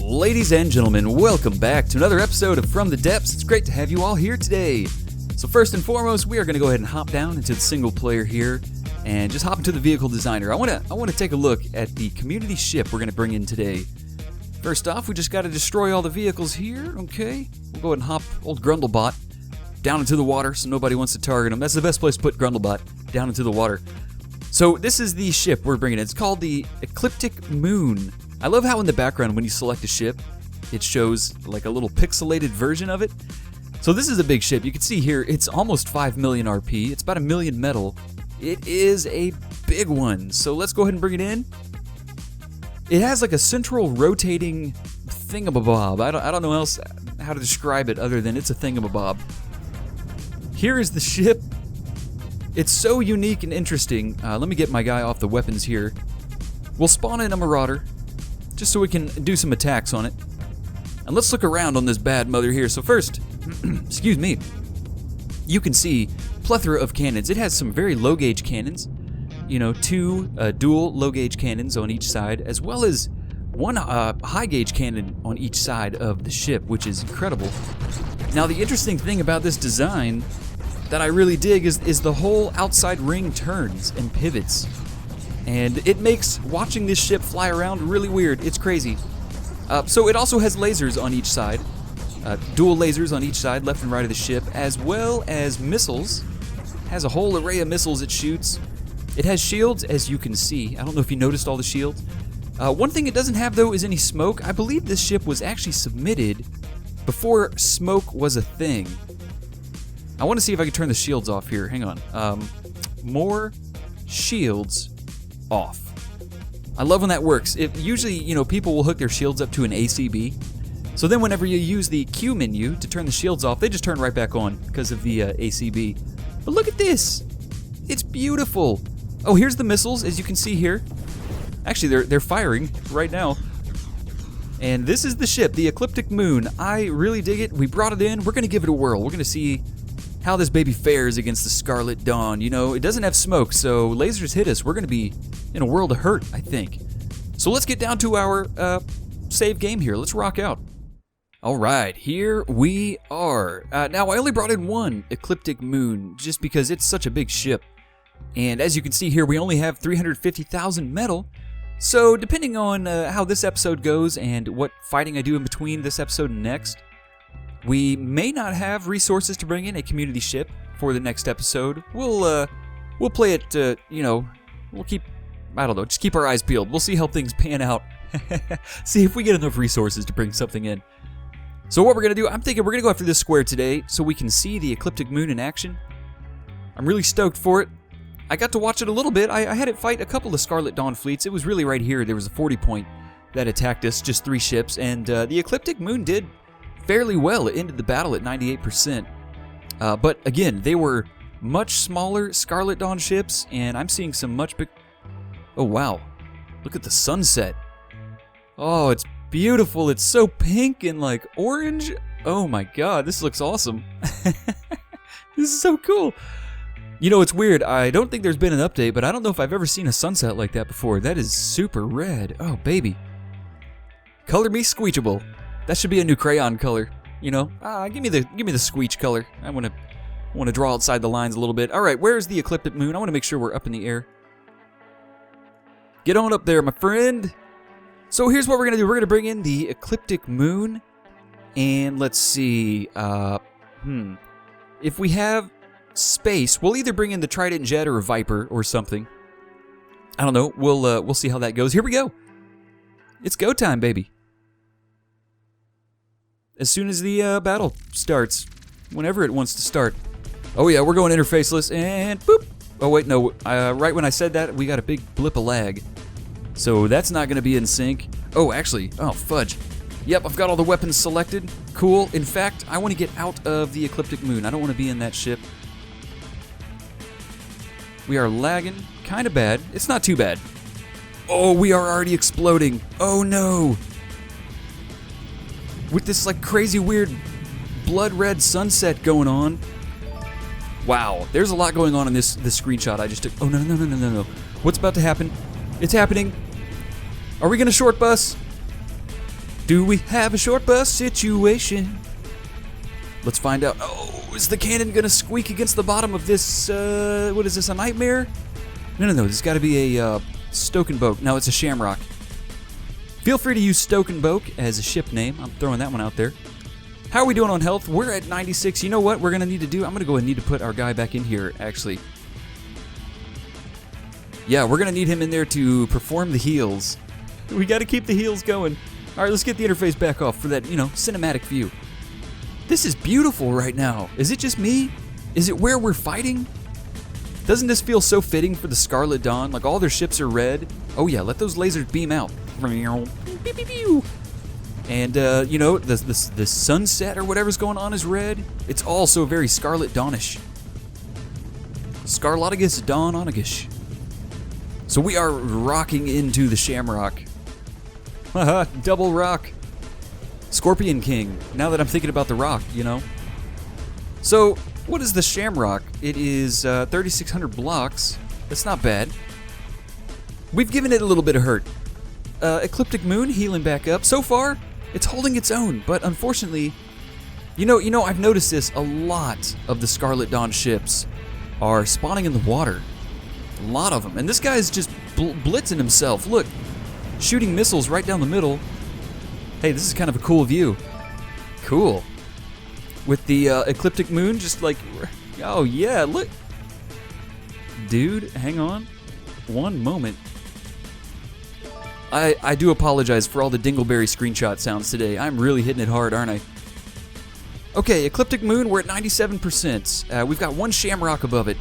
Ladies and gentlemen, welcome back to another episode of From the Depths. It's great to have you all here today. So first and foremost, we are going to go ahead and hop down into the single player here and just hop into the vehicle designer. I want to take a look at the community ship we're going to bring in today. First off, we just got to destroy all the vehicles here, okay? We'll go ahead and hop old Grundlebot down into the water so nobody wants to target him. That's the best place to put Grundlebot, down into the water. So this is the ship we're bringing in. It's called the Ecliptic Moon. I love how in the background when you select a ship, it shows like a little pixelated version of it. So this is a big ship. You can see here, it's almost 5 million RP. It's about 1 million metal. It is a big one. So let's go ahead and bring it in. It has like a central rotating thing-a-mah-bob. I don't know else how to describe it other than it's a thing-a-mah-bob. Here is the ship. It's so unique and interesting. Let me get my guy off the weapons here. We'll spawn in a marauder, just so we can do some attacks on it. And let's look around on this bad mother here. So first, excuse me, you can see plethora of cannons. It has some very low gauge cannons, you know, 2 dual low gauge cannons on each side, as well as 1 high gauge cannon on each side of the ship, which is incredible. Now the interesting thing about this design that I really dig is the whole outside ring turns and pivots. And it makes watching this ship fly around really weird. It's crazy. So it also has lasers on each side. Dual lasers on each side, left and right of the ship, as well as missiles. Has a whole array of missiles it shoots. It has shields, as you can see. I don't know if you noticed all the shields. One thing it doesn't have, though, is any smoke. I believe this ship was actually submitted before smoke was a thing. I want to see if I can turn the shields off here. Hang on. More shields off. I love when that works. Usually, you know, people will hook their shields up to an ACB. So then whenever you use the Q menu to turn the shields off, they just turn right back on because of the ACB. But look at this. It's beautiful. Oh, here's the missiles, as you can see here. Actually, they're firing right now. And this is the ship, the Ecliptic Moon. I really dig it. We brought it in. We're going to give it a whirl. We're going to see how this baby fares against the Scarlet Dawn. You know, it doesn't have smoke, so lasers hit us. We're going to be in a world of hurt, I think. So let's get down to our save game here. Let's rock out. All right, here we are. Now, I only brought in 1 Ecliptic Moon just because it's such a big ship. And as you can see here, we only have 350,000 metal. So depending on how this episode goes and what fighting I do in between this episode and next, we may not have resources to bring in a community ship for the next episode. We'll play it, you know, we'll keep, I don't know, just keep our eyes peeled. We'll see how things pan out. See if we get enough resources to bring something in. So what we're going to do, I'm thinking we're going to go after this square today so we can see the Ecliptic Moon in action. I'm really stoked for it. I got to watch it a little bit. I had it fight a couple of Scarlet Dawn fleets. It was really right here. There was a 40 point that attacked us, just 3 ships, and the Ecliptic Moon did fairly well. It ended the battle at 98%. But again, they were much smaller Scarlet Dawn ships, and I'm seeing some much big... Oh, wow. Look at the sunset. Oh, it's beautiful. It's so pink and like orange. Oh my god, this looks awesome. This is so cool. You know, it's weird. I don't think there's been an update, but I don't know if I've ever seen a sunset like that before. That is super red. Oh, baby. Color me Squeechable. That should be a new crayon color, you know. Give me the Squeech color. I want to draw outside the lines a little bit. All right, where's the Ecliptic Moon? I want to make sure we're up in the air. Get on up there, my friend. So here's what we're gonna do. We're gonna bring in the Ecliptic Moon, and let's see. If we have space, we'll either bring in the Trident Jet or a Viper or something. I don't know. We'll see how that goes. Here we go. It's go time, baby. As soon as the battle starts, whenever it wants to start. Oh yeah, we're going interfaceless, and boop. Oh wait, no. Right when I said that, we got a big blip of lag. So that's not going to be in sync. Oh, actually, oh fudge. Yep, I've got all the weapons selected. Cool. In fact, I want to get out of the Ecliptic Moon. I don't want to be in that ship. We are lagging kind of bad. It's not too bad. Oh, we are already exploding. Oh no. With this like crazy weird blood red sunset going on. Wow, there's a lot going on in this screenshot I just took. Oh, no. What's about to happen? It's happening. Are we going to short bus? Do we have a short bus situation? Let's find out. Oh, is the cannon gonna squeak against the bottom of this, what is this, a nightmare? No, this has got to be a Stoke and Boke. No, it's a Shamrock. Feel free to use Stoke and Boke as a ship name. I'm throwing that one out there. How are we doing on health? We're at 96. You know what we're going to need to do? I'm going to go ahead and need to put our guy back in here, actually. Yeah, we're going to need him in there to perform the heals. We got to keep the heals going. All right, let's get the interface back off for that, cinematic view. This is beautiful right now. Is it just me? Is it where we're fighting? Doesn't this feel so fitting for the Scarlet Dawn? Like all their ships are red. Oh yeah, let those lasers beam out. And, the sunset or whatever's going on is red. It's all so very Scarlet Dawnish. Scarlotigus Dawn-onigish. So we are rocking into the Shamrock. Haha, double rock. Scorpion King, now that I'm thinking about the rock, So, what is the Shamrock? It is 3,600 blocks. That's not bad. We've given it a little bit of hurt. Ecliptic Moon healing back up. So far, it's holding its own, but unfortunately, I've noticed this. A lot of the Scarlet Dawn ships are spawning in the water. A lot of them. And this guy's just blitzing himself. Look, shooting missiles right down the middle. Hey, this is kind of a cool view. Cool. With the Ecliptic Moon just like... Oh, yeah, look. Dude, hang on. One moment. I do apologize for all the Dingleberry screenshot sounds today. I'm really hitting it hard, aren't I? Okay, Ecliptic Moon, we're at 97%. We've got one Shamrock above it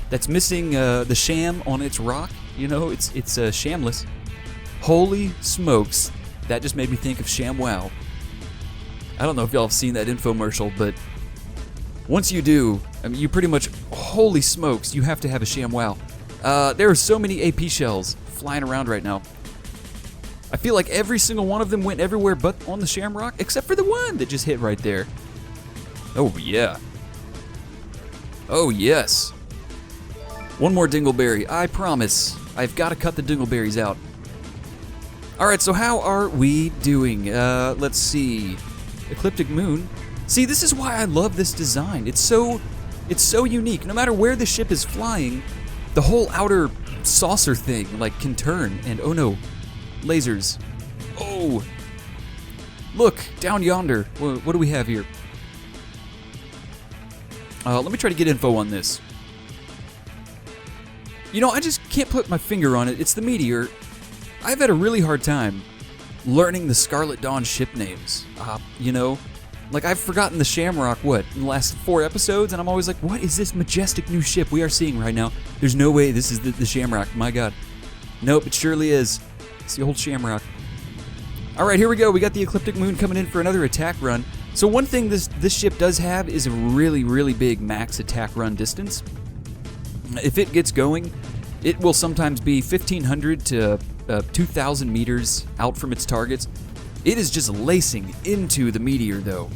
that's missing the sham on its rock. It's shamless. Holy smokes. That just made me think of ShamWow. I don't know if y'all have seen that infomercial, but once you do, you pretty much, holy smokes, you have to have a ShamWow. There are so many AP shells flying around right now. I feel like every single one of them went everywhere but on the Shamrock, except for the one that just hit right there. Oh, yeah. Oh, yes. One more Dingleberry, I promise. I've got to cut the Dingleberries out. Alright, so how are we doing? Let's see. Ecliptic Moon. See, this is why I love this design. It's so unique. No matter where the ship is flying, the whole outer saucer thing, can turn. And, oh no, lasers. Oh! Look, down yonder. What do we have here? Let me try to get info on this. I just can't put my finger on it. It's the meteor. I've had a really hard time learning the Scarlet Dawn ship names. I've forgotten the Shamrock, in the last 4 episodes, and I'm always like, what is this majestic new ship we are seeing right now? There's no way this is the Shamrock, my god. Nope, it surely is. It's the old Shamrock. Alright, here we go. We got the Ecliptic Moon coming in for another attack run. So one thing this ship does have is a really, really big max attack run distance. If it gets going, it will sometimes be 1,500 to 2,000 meters out from its targets. It is just lacing into the meteor, though.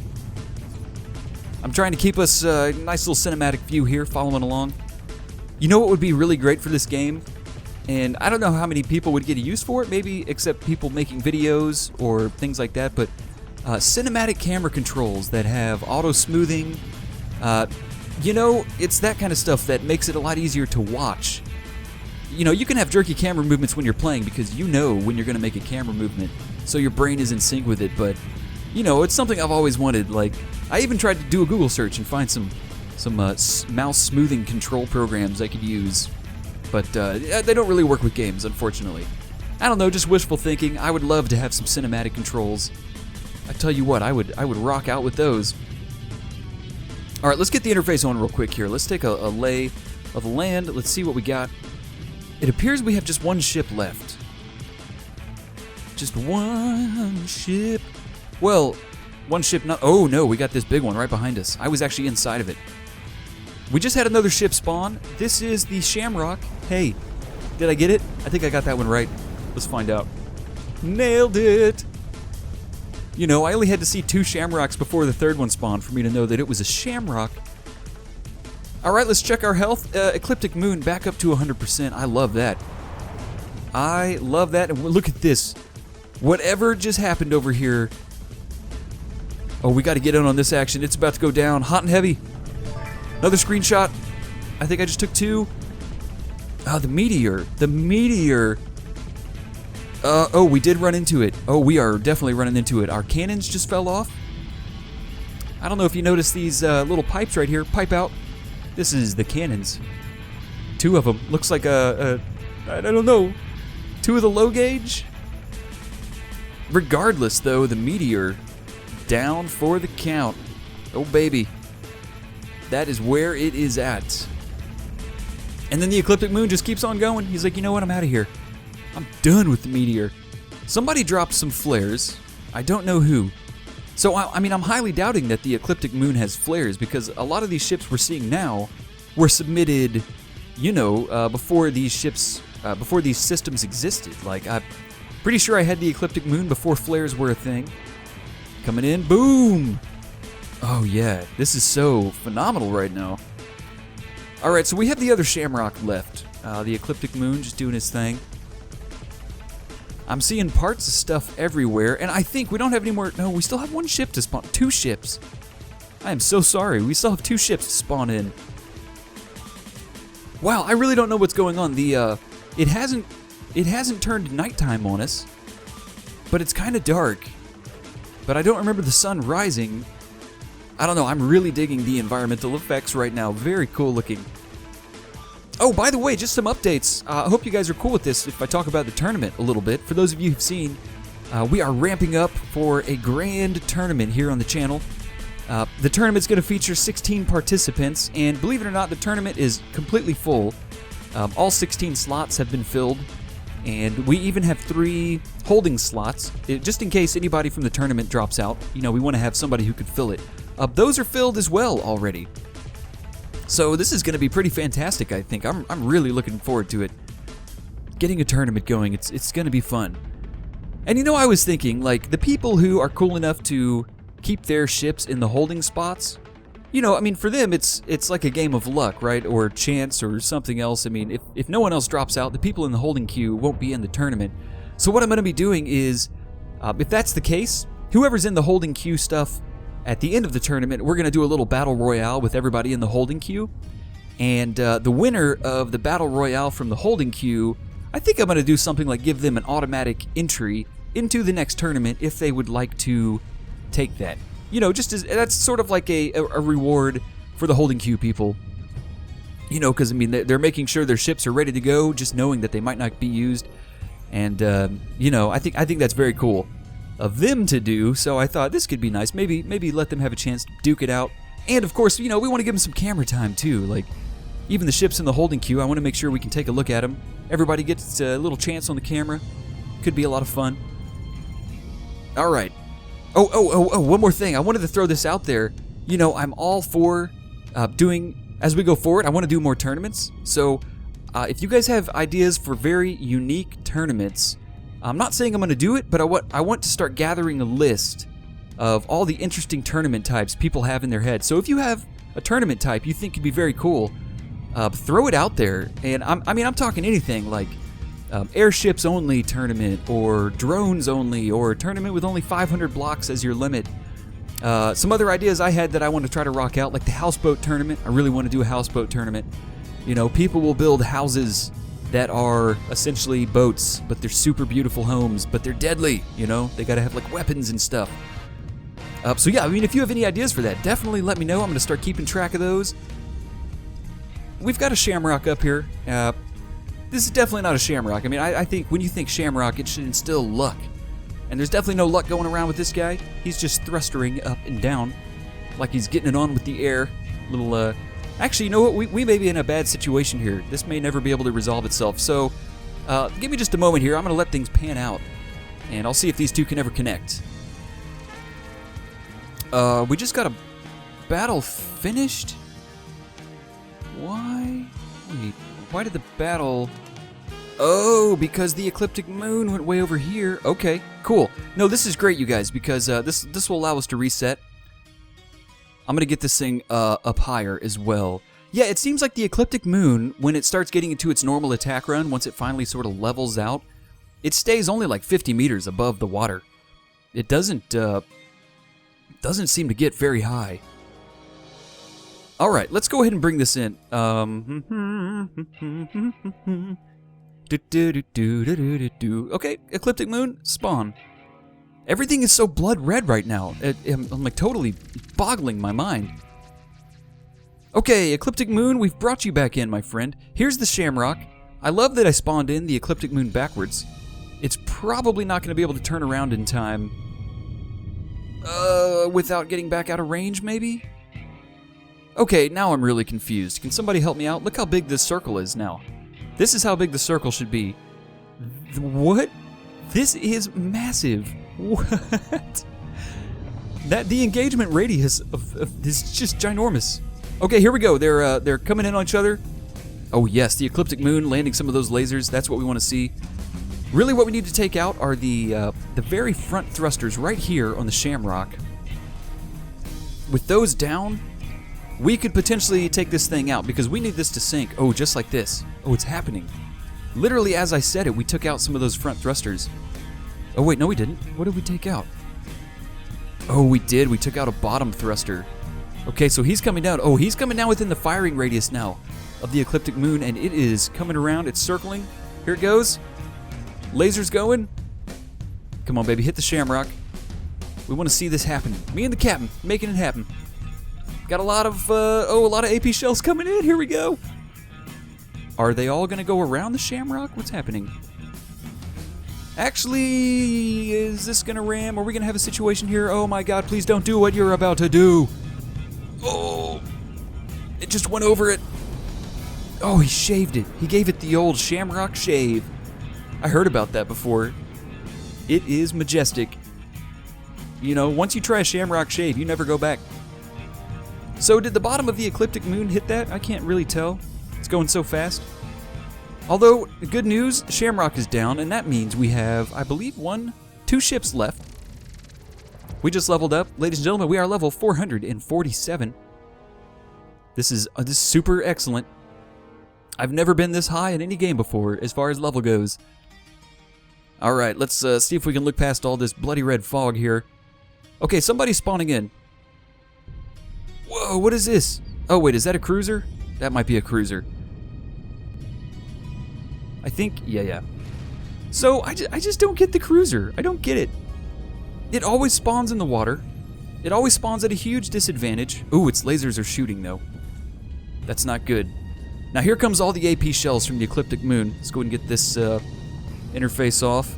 I'm trying to keep us a nice little cinematic view here, following along. You know what would be really great for this game? And I don't know how many people would get a use for it, maybe except people making videos or things like that, but cinematic camera controls that have auto-smoothing. It's that kind of stuff that makes it a lot easier to watch. You can have jerky camera movements when you're playing because you know when you're going to make a camera movement, so your brain is in sync with it, but, it's something I've always wanted. I even tried to do a Google search and find some mouse smoothing control programs I could use, but they don't really work with games, unfortunately. I don't know, just wishful thinking. I would love to have some cinematic controls. I tell you what, I would rock out with those. Alright, let's get the interface on real quick here. Let's take a lay of the land. Let's see what we got. It appears we have just one ship left. Just one ship. Well, one ship not... Oh, no, we got this big one right behind us. I was actually inside of it. We just had another ship spawn. This is the Shamrock. Hey, did I get it? I think I got that one right. Let's find out. Nailed it! I only had to see 2 Shamrocks before the third one spawned for me to know that it was a Shamrock. Alright, let's check our health. Ecliptic Moon back up to 100%. I love that. I love that. And look at this. Whatever just happened over here. Oh, we got to get in on this action. It's about to go down. Hot and heavy. Another screenshot. I think I just took 2. Oh, the meteor. The meteor. Oh, we did run into it. Oh, we are definitely running into it. Our cannons just fell off. I don't know if you noticed these little pipes right here. Pipe out. This is the cannons. 2 of them. Looks like I don't know. 2 of the low gauge. Regardless, though, the meteor down for the count. Oh, baby. That is where it is at. And then the Ecliptic Moon just keeps on going. He's like, you know what? I'm out of here. I'm done with the meteor. Somebody dropped some flares. I don't know who. So, I mean, I'm highly doubting that the Ecliptic Moon has flares because a lot of these ships we're seeing now were submitted, you know, before these ships, before these systems existed. Like, I'm pretty sure I had the Ecliptic Moon before flares were a thing. Coming in, boom! Oh yeah, this is so phenomenal right now. Alright, so we have the other Shamrock left. The Ecliptic Moon just doing his thing. I'm seeing parts of stuff everywhere, and I think we don't have any more. No, we still have 1 ship to spawn. 2 ships. I am so sorry. We still have 2 ships to spawn in. Wow, I really don't know what's going on. The it hasn't turned nighttime on us, but it's kind of dark. But I don't remember the sun rising. I don't know. I'm really digging the environmental effects right now. Very cool looking. Oh, by the way, just some updates. I hope you guys are cool with this if I talk about the tournament a little bit. For those of you who've seen, we are ramping up for a grand tournament here on the channel. The tournament's going to feature 16 participants, and believe it or not, the tournament is completely full. All 16 slots have been filled, and we even have 3 holding slots, just in case anybody from the tournament drops out. You know, we want to have somebody who could fill it. Those are filled as well already. So this is going to be pretty fantastic, I think. I'm really looking forward to it. Getting a tournament going, it's going to be fun. And you know, I was thinking, like, the people who are cool enough to keep their ships in the holding spots, you know, I mean, for them, it's like a game of luck, right? Or chance or something else. I mean, if no one else drops out, the people in the holding queue won't be in the tournament. So what I'm going to be doing is, if that's the case, whoever's in the holding queue stuff, at the end of the tournament, we're going to do a little battle royale with everybody in the holding queue. And the winner of the battle royale from the holding queue, I think I'm going to do something like give them an automatic entry into the next tournament if they would like to take that. You know, just as that's sort of like a reward for the holding queue people. You know, because I mean, they're making sure their ships are ready to go, just knowing that they might not be used. And you know, I think that's very cool of them to do. So I thought this could be nice. Maybe let them have a chance to duke it out. And of course, you know, we want to give them some camera time too. Like, even the ships in the holding queue, I want to make sure we can take a look at them. Everybody gets a little chance on the camera. Could be a lot of fun. All right. Oh, one more thing. I wanted to throw this out there. You know, I'm all for doing, as we go forward, I want to do more tournaments. So if you guys have ideas for very unique tournaments, I'm not saying I'm going to do it, but I want to start gathering a list of all the interesting tournament types people have in their head. So if you have a tournament type you think could be very cool, throw it out there. And I'm talking anything like airships only tournament, or drones only, or a tournament with only 500 blocks as your limit. Some other ideas I had that I want to try to rock out, like the houseboat tournament. I really want to do a houseboat tournament. You know, people will build houses that are essentially boats, but they're super beautiful homes, but they're deadly, you know? They gotta have like weapons and stuff. So yeah, I mean, if you have any ideas for that, definitely let me know. I'm gonna start keeping track of those. We've got a Shamrock up here. This is definitely not a Shamrock. I mean, I think when you think Shamrock, it should instill luck. And there's definitely no luck going around with this guy. He's just thrustering up and down, like he's getting it on with the air. Little, actually, you know what? We may be in a bad situation here. This may never be able to resolve itself. So, give me just a moment here. I'm going to let things pan out, and I'll see if these two can ever connect. We just got a battle finished? Why? Wait, why did the battle... Oh, because the Ecliptic Moon went way over here. Okay, cool. No, this is great, you guys, because this will allow us to reset. I'm going to get this thing up higher as well. Yeah, it seems like the Ecliptic Moon, when it starts getting into its normal attack run, once it finally sort of levels out, it stays only like 50 meters above the water. It doesn't seem to get very high. All right, let's go ahead and bring this in. Okay, Ecliptic Moon, spawn. Everything is so blood red right now. I'm like totally boggling my mind. Okay, Ecliptic Moon, we've brought you back in, my friend. Here's the Shamrock. I love that I spawned in the Ecliptic Moon backwards. It's probably not going to be able to turn around in time. Without getting back out of range, maybe? Okay, now I'm really confused. Can somebody help me out? Look how big this circle is now. This is how big the circle should be. What? This is massive. What? The engagement radius is just ginormous. Okay, here we go. They're coming in on each other. Oh yes, the Ecliptic Moon landing some of those lasers. That's what we want to see. Really, what we need to take out are the very front thrusters right here on the Shamrock. With those down, we could potentially take this thing out because we need this to sink. Oh, just like this. Oh, it's happening. Literally, as I said it, we took out some of those front thrusters. Oh, wait, no, we didn't. What did we take out? Oh, we did. We took out a bottom thruster. Okay, so he's coming down. Oh, he's coming down within the firing radius now of the Ecliptic Moon, and it is coming around. It's circling. Here it goes. Lasers going. Come on, baby. Hit the Shamrock. We want to see this happen. Me and the captain making it happen. Got a lot of AP shells coming in. Here we go. Are they all going to go around the Shamrock? What's happening? Actually, is this going to ram? Are we going to have a situation here? Oh my god, please don't do what you're about to do. Oh, it just went over it. Oh, he shaved it. He gave it the old Shamrock shave. I heard about that before. It is majestic. You know, once you try a Shamrock shave, you never go back. So did the bottom of the Ecliptic Moon hit that? I can't really tell. It's going so fast. Although, good news, Shamrock is down, and that means we have, I believe, 2 ships left. We just leveled up. Ladies and gentlemen, we are level 447. This is super excellent. I've never been this high in any game before, as far as level goes. Alright, let's see if we can look past all this bloody red fog here. Okay, somebody's spawning in. Whoa, what is this? Oh, wait, is that a cruiser? That might be a cruiser. I think, yeah. So, I just don't get the cruiser. I don't get it. It always spawns in the water. It always spawns at a huge disadvantage. Ooh, its lasers are shooting, though. That's not good. Now, here comes all the AP shells from the Ecliptic Moon. Let's go ahead and get this interface off.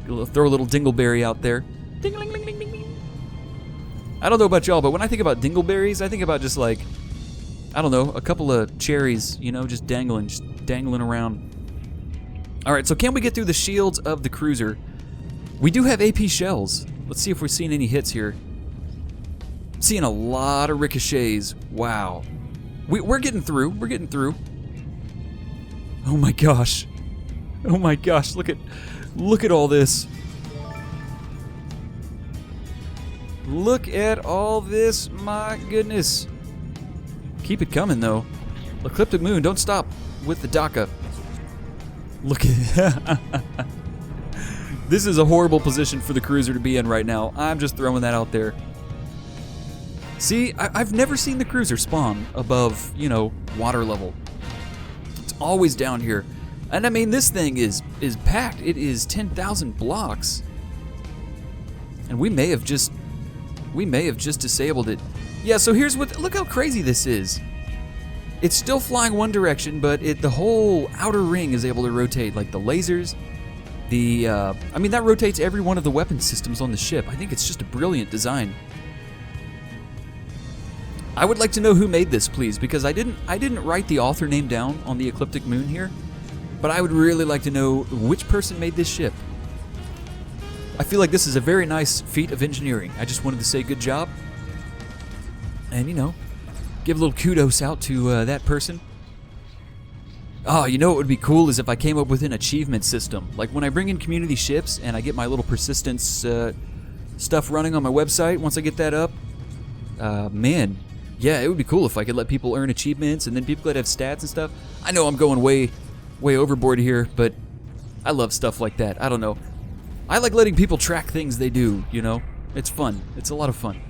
Throw a little dingleberry out there. Ding-a-ling-ling-ling-ling. I don't know about y'all, but when I think about dingleberries, I think about just like, I don't know, a couple of cherries, you know, just dangling around. Alright, so can we get through the shields of the cruiser? We do have AP shells. Let's see if we're seeing any hits here. Seeing a lot of ricochets. Wow. We're getting through. We're getting through. Oh my gosh. Oh my gosh. Look at all this. Look at all this. My goodness. Keep it coming, though. Ecliptic Moon, don't stop with the DACA. Look at This is a horrible position for the cruiser to be in right now. I'm just throwing that out there. See, I've never seen the cruiser spawn above, you know, water level. It's always down here. And I mean, this thing is packed. It is 10,000 blocks. And we may have just disabled it. Yeah, so here's look how crazy this is. It's still flying one direction, but the whole outer ring is able to rotate, like the lasers. I mean, that rotates every one of the weapon systems on the ship. I think it's just a brilliant design. I would like to know who made this, please, because I didn't write the author name down on the Ecliptic Moon here, but I would really like to know which person made this ship. I feel like this is a very nice feat of engineering. I just wanted to say good job. And, you know, give a little kudos out to that person. Oh, you know what would be cool is if I came up with an achievement system. Like when I bring in community ships and I get my little persistence stuff running on my website, once I get that up, man, yeah, it would be cool if I could let people earn achievements and then people could have stats and stuff. I know I'm going way overboard here, but I love stuff like that. I don't know. I like letting people track things they do, you know? It's fun. It's a lot of fun.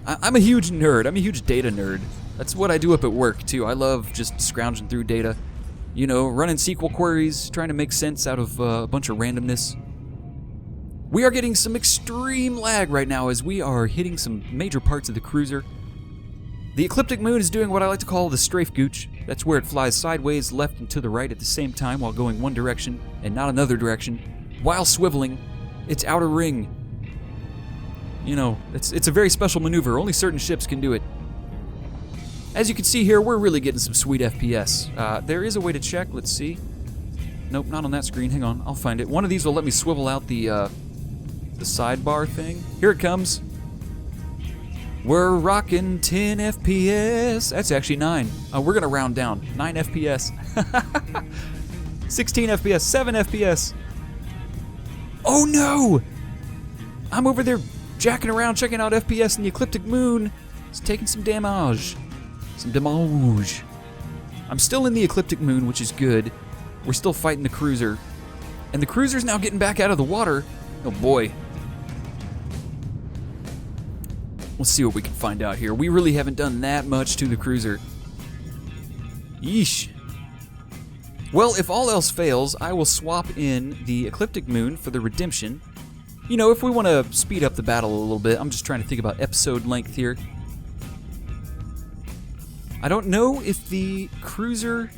I'm a huge nerd. I'm a huge data nerd. That's what I do up at work, too. I love just scrounging through data. You know, running SQL queries, trying to make sense out of a bunch of randomness. We are getting some extreme lag right now as we are hitting some major parts of the cruiser. The Ecliptic Moon is doing what I like to call the strafe gooch. That's where it flies sideways, left and to the right at the same time while going one direction and not another direction, while swiveling its outer ring. You know, it's a very special maneuver. Only certain ships can do it. As you can see here, we're really getting some sweet FPS. There is a way to check. Let's see. Nope, not on that screen. Hang on, I'll find it. One of these will let me swivel out the sidebar thing. Here it comes. We're rocking 10 FPS. That's actually 9. We're gonna round down. 9 FPS. 16 FPS, 7 FPS. Oh no! I'm over there jacking around, checking out FPS, and the Ecliptic Moon is taking some damage. Some damage. I'm still in the Ecliptic Moon, which is good. We're still fighting the cruiser. And the cruiser's now getting back out of the water. Oh boy. Let's see what we can find out here. We really haven't done that much to the cruiser. Yeesh. Well, if all else fails, I will swap in the Ecliptic Moon for the Redemption. You know, if we want to speed up the battle a little bit, I'm just trying to think about episode length here. I don't know if the cruiser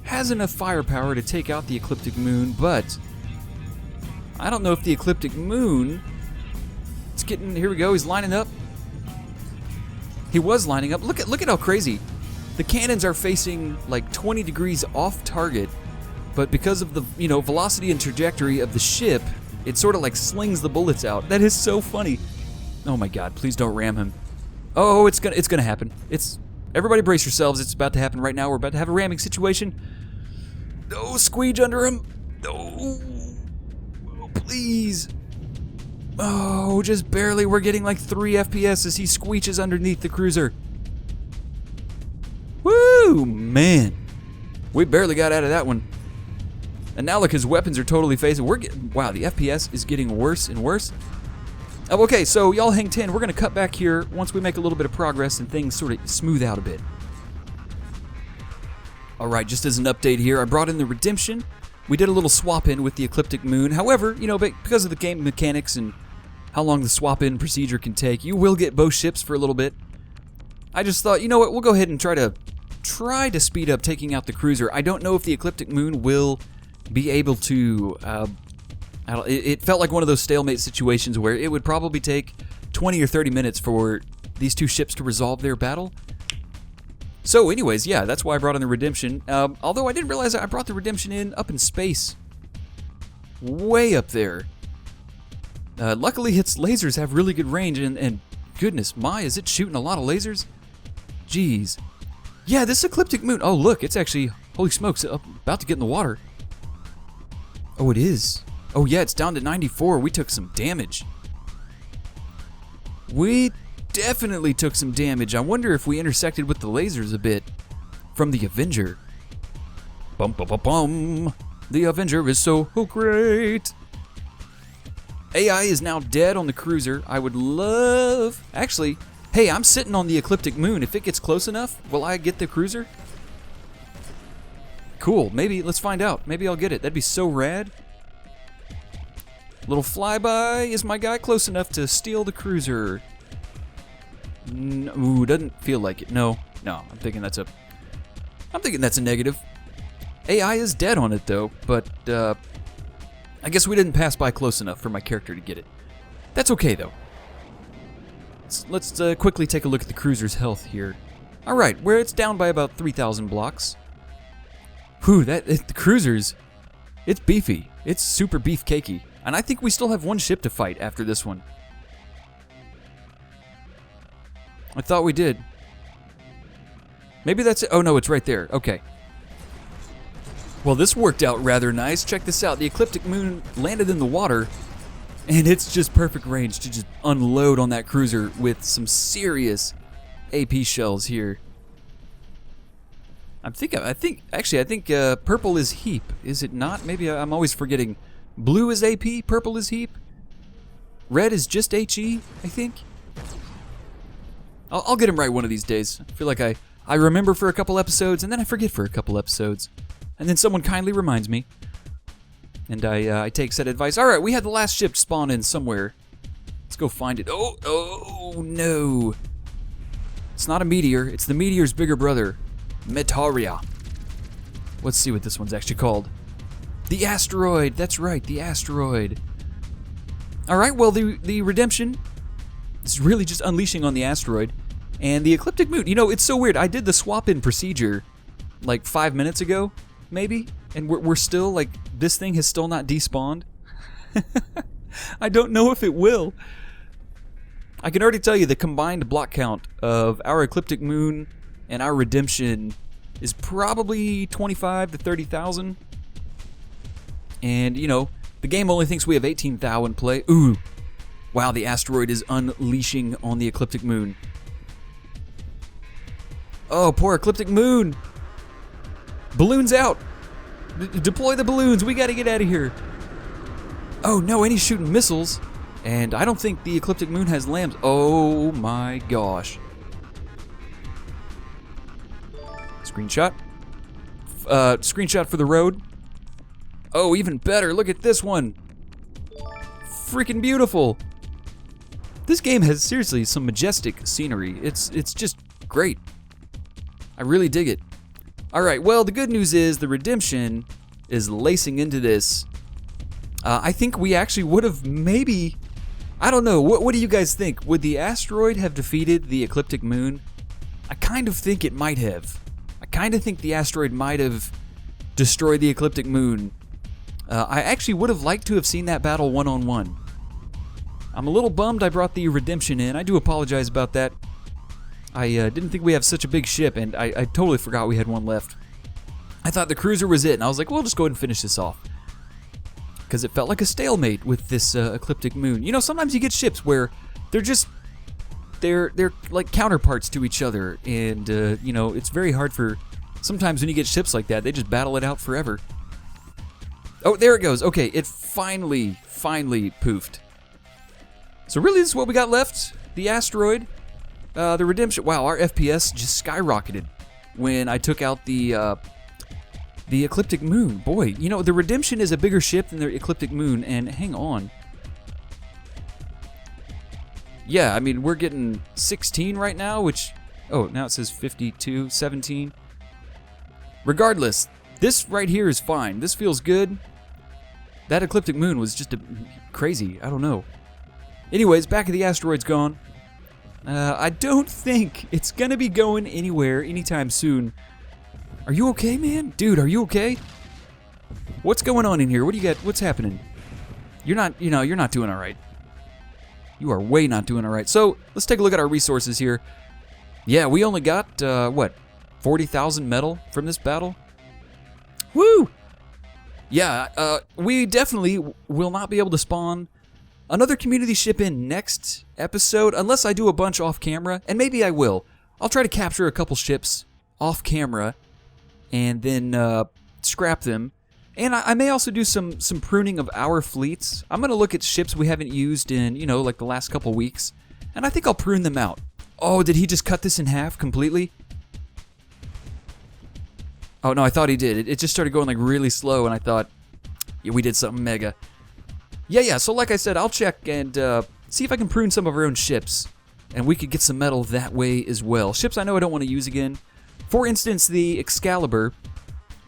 has enough firepower to take out the Ecliptic Moon, but I don't know if the Ecliptic Moon... It's getting... Here we go, he's lining up. He was lining up. Look at how crazy. The cannons are facing like 20 degrees off target, but because of the, you know, velocity and trajectory of the ship, it sort of like slings the bullets out. That is so funny. Oh my god, please don't ram him. Oh, it's gonna happen. Everybody brace yourselves. It's about to happen right now. We're about to have a ramming situation. No, squeege under him. No. Oh, please. Oh, just barely. We're getting like 3 FPS as he squeeches underneath the cruiser. Woo, man. We barely got out of that one. And now look, his weapons are totally phasing. Wow, the FPS is getting worse and worse. Oh, okay, so y'all hang 10. We're going to cut back here once we make a little bit of progress and things sort of smooth out a bit. Alright, just as an update here, I brought in the Redemption. We did a little swap in with the Ecliptic Moon. However, you know, because of the game mechanics and how long the swap in procedure can take, you will get both ships for a little bit. I just thought, you know what, we'll go ahead and try to speed up taking out the cruiser. I don't know if the Ecliptic Moon will be able to... it felt like one of those stalemate situations where it would probably take 20 or 30 minutes for these two ships to resolve their battle. So anyways, yeah, that's why I brought in the Redemption. Although I didn't realize I brought the Redemption in up in space. Way up there. Luckily, its lasers have really good range, and goodness my, is it shooting a lot of lasers? Jeez. Yeah, this Ecliptic Moon, oh look, it's actually, holy smokes, about to get in the water. Oh, it is. Oh yeah, it's down to 94. We took some damage. We definitely took some damage. I wonder if we intersected with the lasers a bit from the Avenger. Bum bum bum bum. The Avenger is so great. AI is now dead on the cruiser. I would love... Actually, hey, I'm sitting on the Ecliptic Moon. If it gets close enough, will I get the cruiser? Cool. Maybe. Let's find out. Maybe I'll get it. That'd be so rad. Little flyby. Is my guy close enough to steal the cruiser? Ooh, doesn't feel like it. No. I'm thinking that's a negative. AI is dead on it though, but I guess we didn't pass by close enough for my character to get it. That's okay though. Let's quickly take a look at the cruiser's health here. All right, where it's down by about 3,000 blocks. Whew, the cruiser's, it's beefy. It's super beefcakey. And I think we still have one ship to fight after this one. I thought we did. Maybe that's it. Oh no, it's right there. Okay. Well, this worked out rather nice. Check this out. The Ecliptic Moon landed in the water, and it's just perfect range to just unload on that cruiser with some serious AP shells here. I think purple is heap. Is it not? Maybe I'm always forgetting. Blue is AP, purple is heap. Red is just HE, I think. I'll get him right one of these days. I feel like I remember for a couple episodes, and then I forget for a couple episodes. And then someone kindly reminds me. And I take said advice. Alright, we had the last ship spawn in somewhere. Let's go find it. Oh no. It's not a meteor. It's the meteor's bigger brother. Metaria. Let's see what this one's actually called. The asteroid. That's right, the asteroid. Alright, well, the redemption is really just unleashing on the asteroid. And the Ecliptic Moon. You know, it's so weird. I did the swap-in procedure like 5 minutes ago, maybe. And we're still, like, this thing has still not despawned. I don't know if it will. I can already tell you the combined block count of our Ecliptic Moon and our redemption is probably 25 to 30,000. And, you know, the game only thinks we have 18,000 in play. Ooh. Wow, the asteroid is unleashing on the Ecliptic Moon. Oh, poor Ecliptic Moon. Balloons out. Deploy the balloons. We gotta get out of here. Oh no, and he's shooting missiles. And I don't think the Ecliptic Moon has lambs. Oh my gosh. Screenshot. Screenshot for the road. Oh, even better. Look at this one. Freaking beautiful. This game has seriously some majestic scenery. It's just great. I really dig it. Alright, well, the good news is the redemption is lacing into this. I think we actually would have maybe... I don't know, what do you guys think? Would the asteroid have defeated the Ecliptic Moon? I kind of think it might have. I kind of think the asteroid might have destroyed the Ecliptic Moon. I actually would have liked to have seen that battle one-on-one. I'm a little bummed I brought the redemption in. I do apologize about that. I didn't think we have such a big ship, and I totally forgot we had one left. I thought the cruiser was it, and I was like, well, just go ahead and finish this off. Because it felt like a stalemate with this Ecliptic Moon. You know, sometimes you get ships where they're like counterparts to each other, and you know, it's very hard for... Sometimes when you get ships like that, they just battle it out forever. Oh, there it goes. Okay, it finally poofed. So really, this is what we got left. The asteroid. The redemption. Wow, our FPS just skyrocketed when I took out the Ecliptic Moon. Boy, you know, the redemption is a bigger ship than the Ecliptic Moon, and hang on. Yeah, I mean, we're getting 16 right now, which... Oh, now it says 52, 17. Regardless, this right here is fine. This feels good. That Ecliptic Moon was just crazy. I don't know. Anyways, back of the asteroid's gone. I don't think it's gonna be going anywhere anytime soon. Are you okay, man? Dude, are you okay? What's going on in here? What do you got? What's happening? You're not, you know, you're not doing all right. You are way not doing all right. So, let's take a look at our resources here. Yeah, we only got, what, 40,000 metal from this battle? Woo! Yeah, we definitely will not be able to spawn another community ship in next episode, unless I do a bunch off camera, and maybe I will. I'll try to capture a couple ships off camera, and then scrap them. And I may also do some pruning of our fleets. I'm going to look at ships we haven't used in, you know, like the last couple weeks, and I think I'll prune them out. Oh, did he just cut this in half completely? Oh, no, I thought he did. It just started going like really slow, and I thought, yeah, we did something mega. Yeah, so like I said, I'll check and see if I can prune some of our own ships, and we could get some metal that way as well. Ships I know I don't want to use again. For instance, the Excalibur,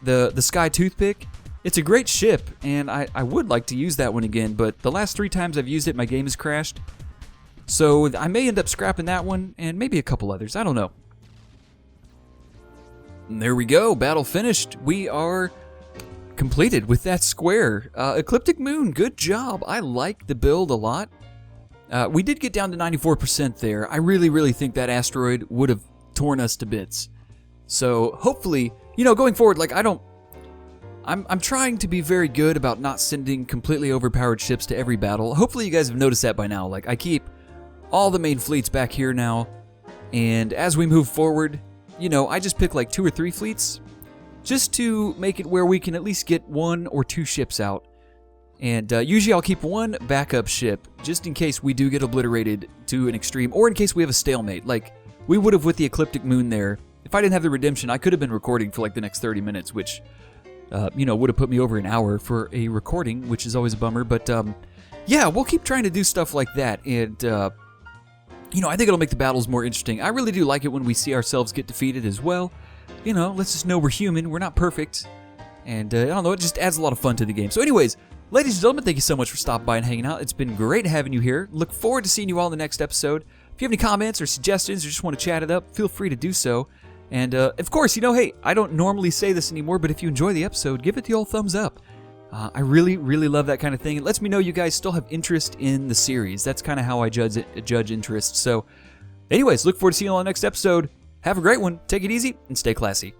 the Sky Toothpick, it's a great ship, and I would like to use that one again, but the last 3 times I've used it, my game has crashed. So I may end up scrapping that one, and maybe a couple others, I don't know. And there we go, battle finished. We are completed with that square. Ecliptic Moon, good job. I like the build a lot. We did get down to 94% there. I really think that asteroid would have torn us to bits. So hopefully, you know, going forward, like I'm trying to be very good about not sending completely overpowered ships to every battle. Hopefully you guys have noticed that by now. Like, I keep all the main fleets back here now, and as we move forward, you know, I just pick like 2 or 3 fleets just to make it where we can at least get 1 or 2 ships out. And usually I'll keep 1 backup ship just in case we do get obliterated to an extreme, or in case we have a stalemate, like we would have with the Ecliptic Moon there. If I didn't have the redemption, I could have been recording for like the next 30 minutes, which, you know, would have put me over an hour for a recording, which is always a bummer. But yeah, we'll keep trying to do stuff like that, and you know, I think it'll make the battles more interesting. I really do like it when we see ourselves get defeated as well. You know, let's just know we're human, we're not perfect, and I don't know, it just adds a lot of fun to the game. So anyways, ladies and gentlemen, thank you so much for stopping by and hanging out. It's been great having you here. Look forward to seeing you all in the next episode. If you have any comments or suggestions or just want to chat it up, feel free to do so. And of course, you know, hey, I don't normally say this anymore, but if you enjoy the episode, give it the old thumbs up. I really, really love that kind of thing. It lets me know you guys still have interest in the series. That's kind of how I judge interest. So anyways, look forward to seeing you all in the next episode. Have a great one. Take it easy and stay classy.